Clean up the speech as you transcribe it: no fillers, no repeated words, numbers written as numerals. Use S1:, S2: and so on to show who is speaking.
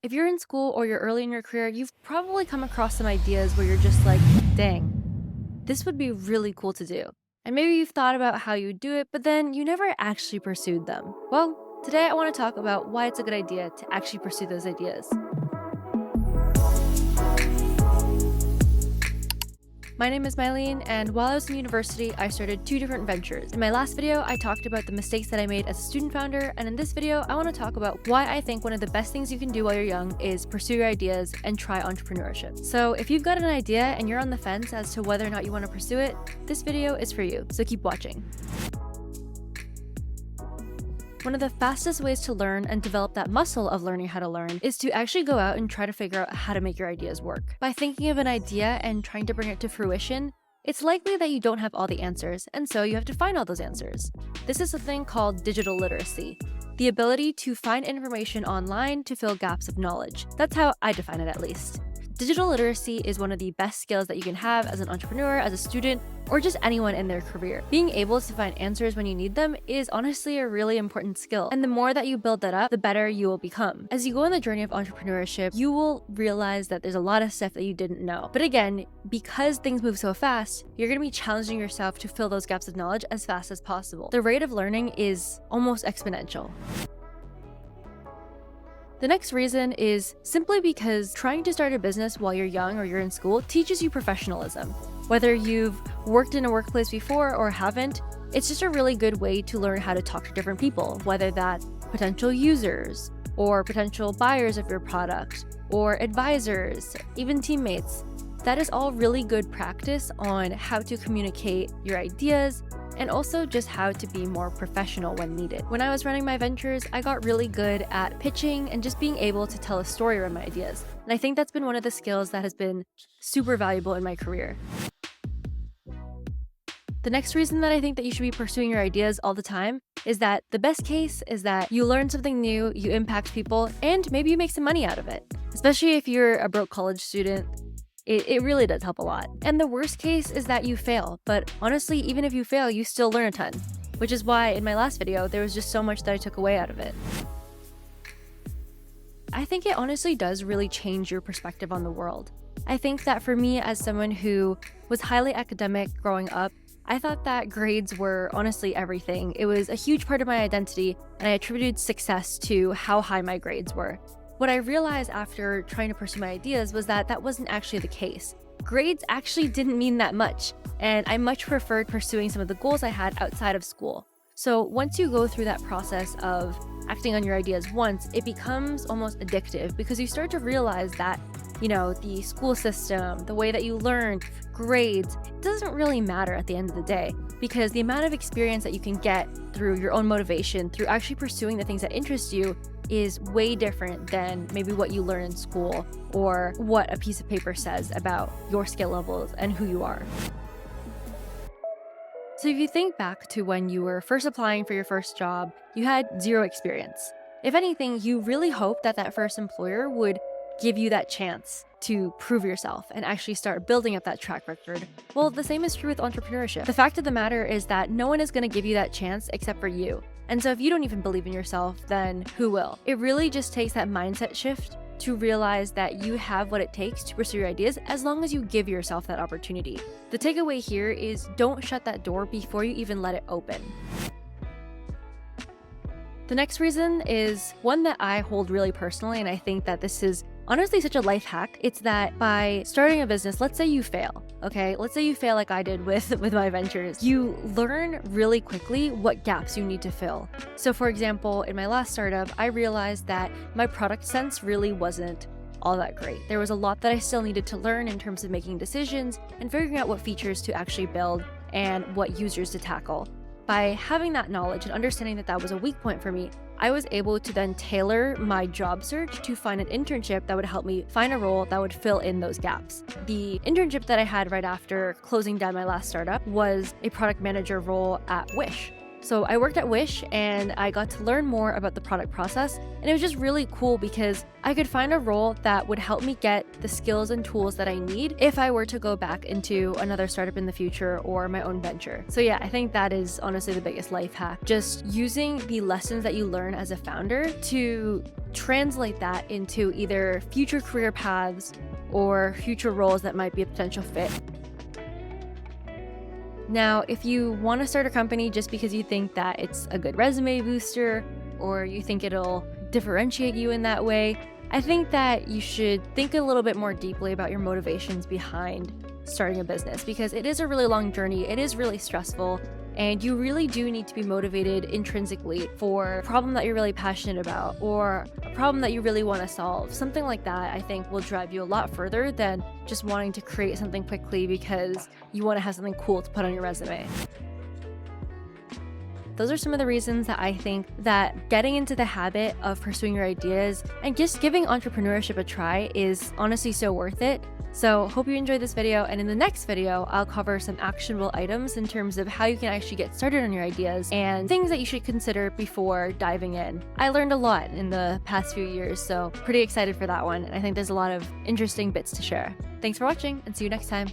S1: If you're in school or you're early in your career, you've probably come across some ideas where you're just like, dang, this would be really cool to do. And maybe you've thought about how you do it, but then you never actually pursued them. Well, today I want to talk about why it's a good idea to actually pursue those ideas. My name is Mylene, and while I was in university, I started 2 different ventures. In my last video, I talked about the mistakes that I made as a student founder, and in this video, I want to talk about why I think one of the best things you can do while you're young is pursue your ideas and try entrepreneurship. So if you've got an idea and you're on the fence as to whether or not you want to pursue it, this video is for you, so keep watching. One of the fastest ways to learn and develop that muscle of learning how to learn is to actually go out and try to figure out how to make your ideas work. By thinking of an idea and trying to bring it to fruition, it's likely that you don't have all the answers, and so you have to find all those answers. This is something called digital literacy, the ability to find information online to fill gaps of knowledge. That's how I define it, at least. Digital literacy is one of the best skills that you can have as an entrepreneur, as a student, or just anyone in their career. Being able to find answers when you need them is honestly a really important skill. And the more that you build that up, the better you will become. As you go on the journey of entrepreneurship, you will realize that there's a lot of stuff that you didn't know. But again, because things move so fast, you're going to be challenging yourself to fill those gaps of knowledge as fast as possible. The rate of learning is almost exponential. The next reason is simply because trying to start a business while you're young or you're in school teaches you professionalism. Whether you've worked in a workplace before or haven't, it's just a really good way to learn how to talk to different people, whether that's potential users or potential buyers of your product or advisors, even teammates. That is all really good practice on how to communicate your ideas and also just how to be more professional when needed. When I was running my ventures, I got really good at pitching and just being able to tell a story around my ideas. And I think that's been one of the skills that has been super valuable in my career. The next reason that I think that you should be pursuing your ideas all the time is that the best case is that you learn something new, you impact people, and maybe you make some money out of it. Especially if you're a broke college student, it really does help a lot. And the worst case is that you fail, but honestly, even if you fail, you still learn a ton, which is why in my last video, there was just so much that I took away out of it. I think it honestly does really change your perspective on the world. I think that for me, as someone who was highly academic growing up, I thought that grades were honestly everything. It was a huge part of my identity, and I attributed success to how high my grades were. What I realized after trying to pursue my ideas was that that wasn't actually the case. Grades actually didn't mean that much, and I much preferred pursuing some of the goals I had outside of school. So once you go through that process of acting on your ideas once, it becomes almost addictive because you start to realize that, the school system, the way that you learn, grades, doesn't really matter at the end of the day, because the amount of experience that you can get through your own motivation, through actually pursuing the things that interest you, is way different than maybe what you learn in school or what a piece of paper says about your skill levels and who you are. So if you think back to when you were first applying for your first job, you had 0 experience. If anything, you really hoped that that first employer would give you that chance to prove yourself and actually start building up that track record. Well, the same is true with entrepreneurship. The fact of the matter is that no one is going to give you that chance except for you. And so if you don't even believe in yourself, then who will? It really just takes that mindset shift to realize that you have what it takes to pursue your ideas as long as you give yourself that opportunity. The takeaway here is don't shut that door before you even let it open. The next reason is one that I hold really personally, and I think that this is honestly such a life hack. It's that by starting a business, let's say you fail, okay? Let's say you fail like I did with my ventures. You learn really quickly what gaps you need to fill. So for example, in my last startup, I realized that my product sense really wasn't all that great. There was a lot that I still needed to learn in terms of making decisions and figuring out what features to actually build and what users to tackle. By having that knowledge and understanding that that was a weak point for me, I was able to then tailor my job search to find an internship that would help me find a role that would fill in those gaps. The internship that I had right after closing down my last startup was a product manager role at Wish. So I worked at Wish and I got to learn more about the product process, and it was just really cool because I could find a role that would help me get the skills and tools that I need if I were to go back into another startup in the future or my own venture. So yeah, I think that is honestly the biggest life hack. Just using the lessons that you learn as a founder to translate that into either future career paths or future roles that might be a potential fit. Now, if you want to start a company just because you think that it's a good resume booster or you think it'll differentiate you in that way, I think that you should think a little bit more deeply about your motivations behind starting a business, because it is a really long journey, it is really stressful, and you really do need to be motivated intrinsically for a problem that you're really passionate about or a problem that you really want to solve. Something like that, I think, will drive you a lot further than just wanting to create something quickly because you want to have something cool to put on your resume. Those are some of the reasons that I think that getting into the habit of pursuing your ideas and just giving entrepreneurship a try is honestly so worth it. So hope you enjoyed this video, and in the next video, I'll cover some actionable items in terms of how you can actually get started on your ideas and things that you should consider before diving in. I learned a lot in the past few years, so pretty excited for that one, and I think there's a lot of interesting bits to share. Thanks for watching, and see you next time.